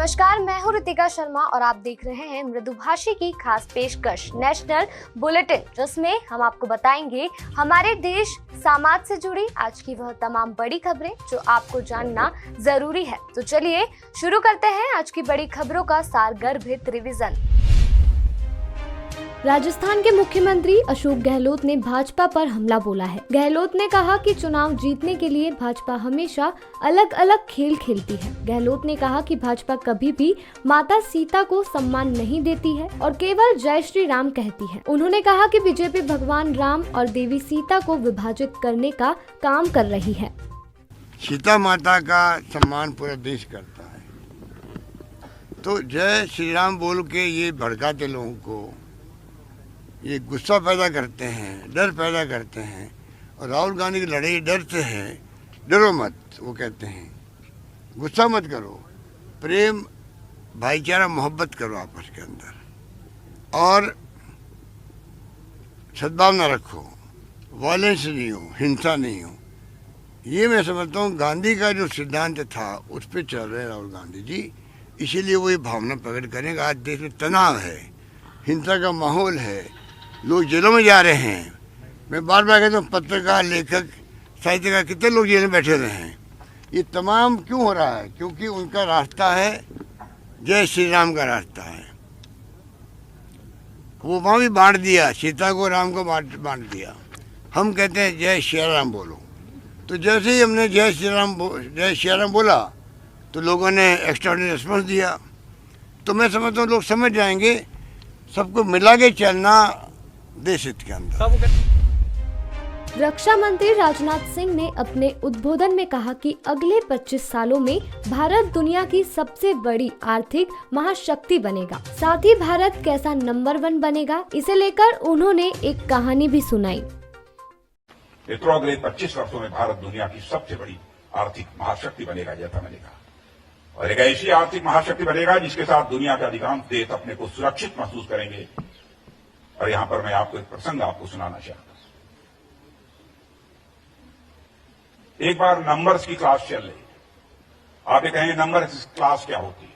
नमस्कार, मैं हूँ ऋतिका शर्मा और आप देख रहे हैं मृदुभाषी की खास पेशकश नेशनल बुलेटिन, जिसमें हम आपको बताएंगे हमारे देश समाज से जुड़ी आज की वह तमाम बड़ी खबरें जो आपको जानना जरूरी है। तो चलिए शुरू करते हैं आज की बड़ी खबरों का सारगर्भित रिवीजन। राजस्थान के मुख्यमंत्री अशोक गहलोत ने भाजपा पर हमला बोला है। गहलोत ने कहा कि चुनाव जीतने के लिए भाजपा हमेशा अलग अलग खेल खेलती है। गहलोत ने कहा कि भाजपा कभी भी माता सीता को सम्मान नहीं देती है और केवल जय श्री राम कहती है। उन्होंने कहा कि बीजेपी भगवान राम और देवी सीता को विभाजित करने का काम कर रही है। सीता माता का सम्मान पूरा देश करता है, तो जय श्री राम बोल के ये भड़काते लोगों को, ये गुस्सा पैदा करते हैं, डर पैदा करते हैं। और राहुल गांधी की लड़ाई डर से है। डरो मत, वो कहते हैं, गुस्सा मत करो, प्रेम भाईचारा मोहब्बत करो आपस के अंदर और सद्भावना रखो, वायलेंस नहीं हो, हिंसा नहीं हो। ये मैं समझता हूँ गांधी का जो सिद्धांत था उस पर चल रहे राहुल गांधी जी, इसीलिए वो ये भावना प्रकट करेंगे। आज देश में तनाव है, हिंसा का माहौल है, लोग जेलों में जा रहे हैं। मैं बार बार कहता हूँ, पत्रकार, लेखक, साहित्यकार कितने लोग जेल में बैठे हुए हैं। ये तमाम क्यों हो रहा है? क्योंकि उनका रास्ता है जय श्री राम का रास्ता है। वो वहाँ भी बांट दिया, सीता को राम को बांट दिया। हम कहते हैं जय श्री राम बोलो, तो जैसे ही हमने जय श्री राम बोला तो लोगों ने एक्स्ट्राऑर्डिनरी रिस्पॉन्स दिया। तो मैं समझता हूँ लोग समझ जाएंगे, सबको मिला के चलना देश हित के अंदर। रक्षा मंत्री राजनाथ सिंह ने अपने उद्बोधन में कहा कि अगले 25 सालों में भारत दुनिया की सबसे बड़ी आर्थिक महाशक्ति बनेगा। साथ ही भारत कैसा नंबर 1 बनेगा, इसे लेकर उन्होंने एक कहानी भी सुनाई। मित्रों, अगले 25 वर्षों में भारत दुनिया की सबसे बड़ी आर्थिक महाशक्ति बनेगा, जैसा बनेगा, और एक ऐसी आर्थिक महाशक्ति बनेगा जिसके साथ दुनिया के अधिकांश देश अपने को सुरक्षित महसूस करेंगे। और यहां पर मैं आपको एक प्रसंग आपको सुनाना चाहता हूं। एक बार नंबर्स की क्लास चल रही है। आप ये कहेंगे नंबर्स क्लास क्या होती है?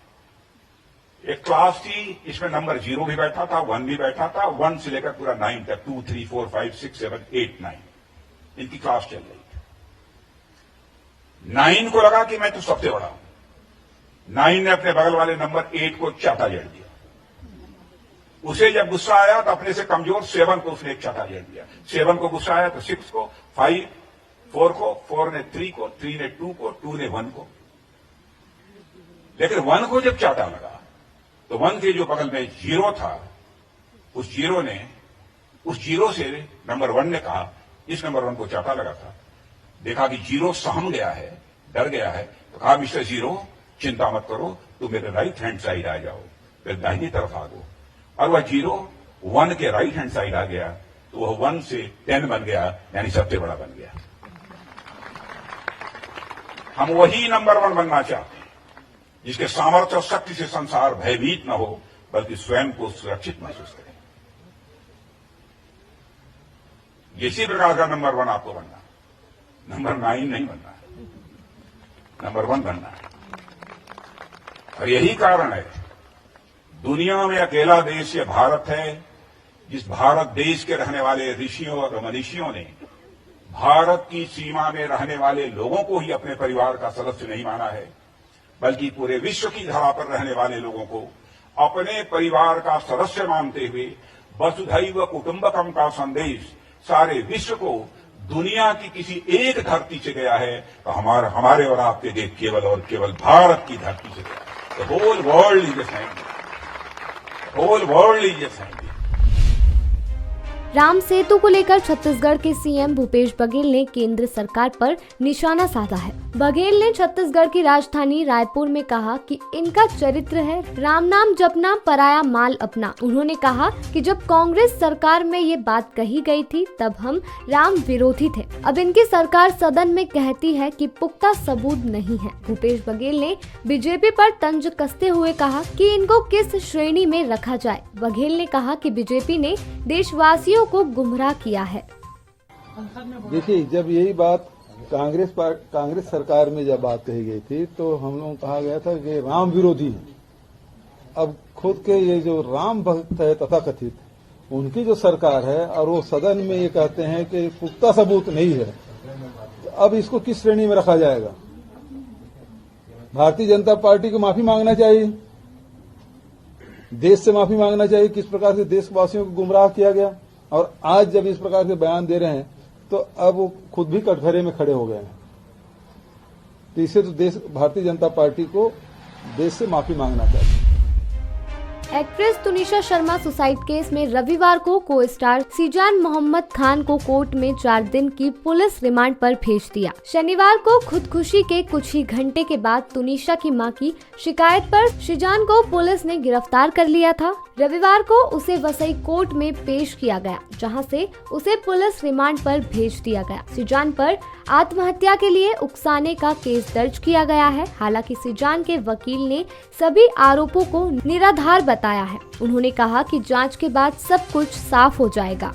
एक क्लास थी, इसमें नंबर 0 भी बैठा था, 1 भी बैठा था, 1 से लेकर पूरा 9 तक, 2, 3, 4, 5, 6, 7, 8, 9 इनकी क्लास चल रही थी। 9 को लगा कि मैं तो सबसे बड़ा हूं। 9 ने अपने बगल वाले नंबर 8 को चाटा जड़ दिया। उसे जब गुस्सा आया तो अपने से कमजोर 7 को उसने एक चाटा जड़ दिया। 7 को गुस्सा आया तो 6 को, 5, 4 को, 4 ने 3 को, 3 ने 2 को, 2 ने 1 को। लेकिन 1 को जब चाटा लगा तो 1 के जो बगल में 0 था, उस 0 से नंबर 1 ने कहा, इस नंबर 1 को चाटा लगा था, देखा कि 0 सहम गया है, डर गया है, तो कहा, मिस्टर 0 चिंता मत करो, तुम मेरे राइट हैंड साइड आ जाओ, फिर दाहिनी तरफ आ गो। और वह 0 1 के राइट हैंड साइड आ गया तो वह 1 से 10 बन गया, यानी सबसे बड़ा बन गया। हम वही नंबर 1 बनना चाहते हैं जिसके सामर्थ्य और शक्ति से संसार भयभीत न हो, बल्कि स्वयं को सुरक्षित महसूस करे। इसी प्रकार का नंबर 1 आपको बनना, नंबर 9 नहीं बनना है, नंबर 1 बनना है। और यही कारण है दुनिया में अकेला देश ये भारत है जिस भारत देश के रहने वाले ऋषियों और मनीषियों ने भारत की सीमा में रहने वाले लोगों को ही अपने परिवार का सदस्य नहीं माना है, बल्कि पूरे विश्व की धरा पर रहने वाले लोगों को अपने परिवार का सदस्य मानते हुए वसुधैव कुटुंबकम का संदेश सारे विश्व को दुनिया की किसी एक धरती से गया है तो हमारे और आपके देश केवल और केवल भारत की धरती से गया। The whole world is the same. The whole world is the same. Ram Setu को लेकर छत्तीसगढ़ के सीएम भूपेश बघेल ने केंद्र सरकार पर निशाना साधा है। बघेल ने छत्तीसगढ़ की राजधानी रायपुर में कहा कि इनका चरित्र है राम नाम जपना, पराया माल अपना। उन्होंने कहा कि जब कांग्रेस सरकार में ये बात कही गई थी तब हम राम विरोधी थे। अब इनकी सरकार सदन में कहती है कि पुख्ता सबूत नहीं है। भूपेश बघेल ने बीजेपी पर तंज कसते हुए कहा कि इनको किस श्रेणी में रखा जाए। बघेल ने कहा कि बीजेपी ने देशवासियों को गुमराह किया है। देखिए, जब यही बात कांग्रेस सरकार में जब बात कही गई थी तो हम लोग कहा गया था कि राम विरोधी है। अब खुद के ये जो राम भक्त है तथाकथित, उनकी जो सरकार है और वो सदन में ये कहते हैं कि पुख्ता सबूत नहीं है, तो अब इसको किस श्रेणी में रखा जाएगा? भारतीय जनता पार्टी को माफी मांगना चाहिए, देश से माफी मांगना चाहिए, किस प्रकार से देशवासियों को गुमराह किया गया। और आज जब इस प्रकार के बयान दे रहे हैं तो अब वो खुद भी कटघरे में खड़े हो गए हैं। तो इससे तो भारतीय जनता पार्टी को देश से माफी मांगना चाहिए। Actress Tunisha Sharma suicide case में रविवार को को स्टार सीजान मोहम्मद खान को कोर्ट में 4 दिन की पुलिस रिमांड पर भेज दिया। शनिवार को खुदकुशी के कुछ ही घंटे के बाद तुनिशा की मां की शिकायत पर सीजान को पुलिस ने गिरफ्तार कर लिया था। रविवार को उसे वसई कोर्ट में पेश किया गया, जहां से उसे पुलिस रिमांड पर भेज दिया गया। सीजान पर आत्महत्या के लिए उकसाने का केस दर्ज किया गया है। हालांकि सीजान के वकील ने सभी आरोपों को निराधार बताया है। उन्होंने कहा कि जांच के बाद सब कुछ साफ हो जाएगा।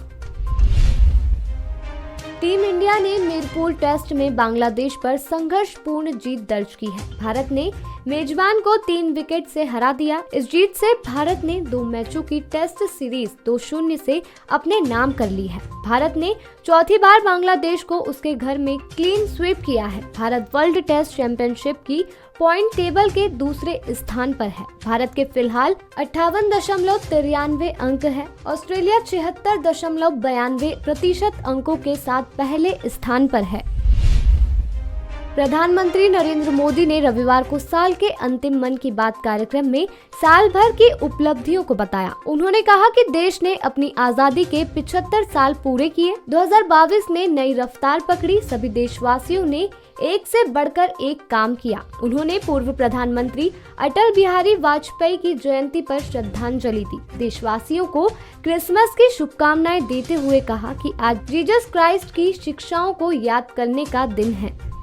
टीम इंडिया ने मीरपुर टेस्ट में बांग्लादेश पर संघर्षपूर्ण जीत दर्ज की है। भारत ने मेजबान को 3 विकेट से हरा दिया। इस जीत से भारत ने 2 मैचों की टेस्ट सीरीज 2-0 से अपने नाम कर ली है। भारत ने चौथी बार बांग्लादेश को उसके घर में क्लीन स्वीप किया है। भारत वर्ल्ड टेस्ट चैंपियनशिप की पॉइंट टेबल के दूसरे स्थान पर है। भारत के फिलहाल 58.93 अंक है। ऑस्ट्रेलिया 76.92% अंकों के साथ पहले स्थान पर है। प्रधानमंत्री नरेंद्र मोदी ने रविवार को साल के अंतिम मन की बात कार्यक्रम में साल भर की उपलब्धियों को बताया। उन्होंने कहा कि देश ने अपनी आजादी के 75 साल पूरे किए। 2022 ने नई रफ्तार पकड़ी। सभी देशवासियों ने एक से बढ़कर एक काम किया। उन्होंने पूर्व प्रधानमंत्री अटल बिहारी वाजपेयी की जयंती पर श्रद्धांजलि दी। देशवासियों को क्रिसमस की शुभकामनाएं देते हुए कहा कि आज जीसस क्राइस्ट की शिक्षाओं को याद करने का दिन है।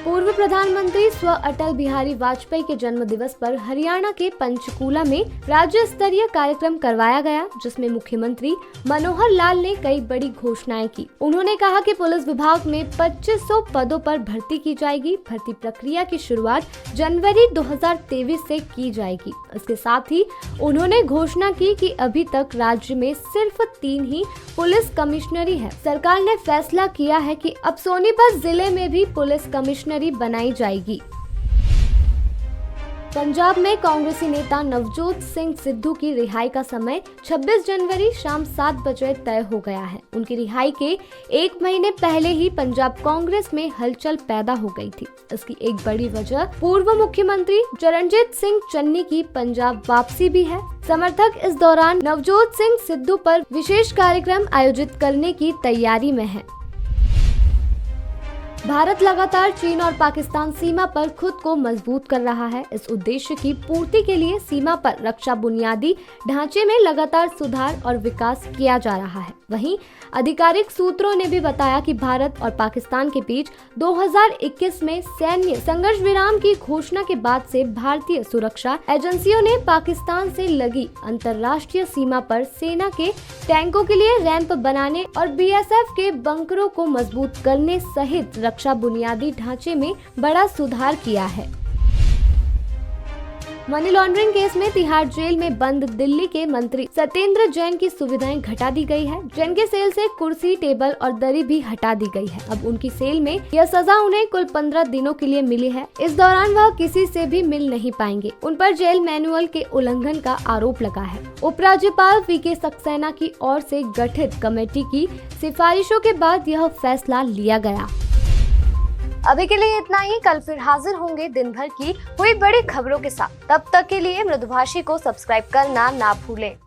पूर्व प्रधानमंत्री स्व अटल बिहारी वाजपेयी के जन्म दिवस पर हरियाणा के पंचकूला में राज्य स्तरीय कार्यक्रम करवाया गया, जिसमें मुख्यमंत्री मनोहर लाल ने कई बड़ी घोषणाएं की। उन्होंने कहा कि पुलिस विभाग में 2500 पदों पर भर्ती की जाएगी। भर्ती प्रक्रिया की शुरुआत जनवरी 2023 से की जाएगी। इसके साथ ही उन्होंने घोषणा की कि अभी तक राज्य में सिर्फ 3 ही पुलिस कमिश्नरी है। सरकार ने फैसला किया है कि अब सोनीपत जिले में भी पुलिस कमिश्नरी बनाई जाएगी। पंजाब में कांग्रेसी नेता नवजोत सिंह सिद्धू की रिहाई का समय 26 जनवरी शाम 7 बजे तय हो गया है। उनकी रिहाई के 1 महीने पहले ही पंजाब कांग्रेस में हलचल पैदा हो गई थी। इसकी एक बड़ी वजह पूर्व मुख्यमंत्री चरणजीत सिंह चन्नी की पंजाब वापसी भी है। समर्थक इस दौरान नवजोत सिंह सिद्धू पर विशेष कार्यक्रम आयोजित करने की तैयारी में है। भारत लगातार चीन और पाकिस्तान सीमा पर खुद को मजबूत कर रहा है। इस उद्देश्य की पूर्ति के लिए सीमा पर रक्षा बुनियादी ढांचे में लगातार सुधार और विकास किया जा रहा है। वहीं आधिकारिक सूत्रों ने भी बताया कि भारत और पाकिस्तान के बीच 2021 में सैन्य संघर्ष विराम की घोषणा के बाद से भारतीय सुरक्षा एजेंसियों ने पाकिस्तान से लगी अंतर्राष्ट्रीय सीमा पर सेना के टैंकों के लिए रैंप बनाने और बीएसएफ के बंकरों को मजबूत करने सहित रक्षा बुनियादी ढांचे में बड़ा सुधार किया है। मनी लॉन्ड्रिंग केस में तिहाड़ जेल में बंद दिल्ली के मंत्री सत्येंद्र जैन की सुविधाएं घटा दी गई है। जैन के सेल से कुर्सी, टेबल और दरी भी हटा दी गई है। अब उनकी सेल में यह सजा उन्हें कुल 15 दिनों के लिए मिली है। इस दौरान वह किसी से भी मिल नहीं पाएंगे। उन पर जेल मैनुअल के उल्लंघन का आरोप लगा है। उपराज्यपाल वीके सक्सेना की ओर से गठित कमेटी की सिफारिशों के बाद यह फैसला लिया गया। अभी के लिए इतना ही। कल फिर हाजिर होंगे दिन भर की हुई बड़ी खबरों के साथ। तब तक के लिए मृदुभाषी को सब्सक्राइब करना ना भूलें।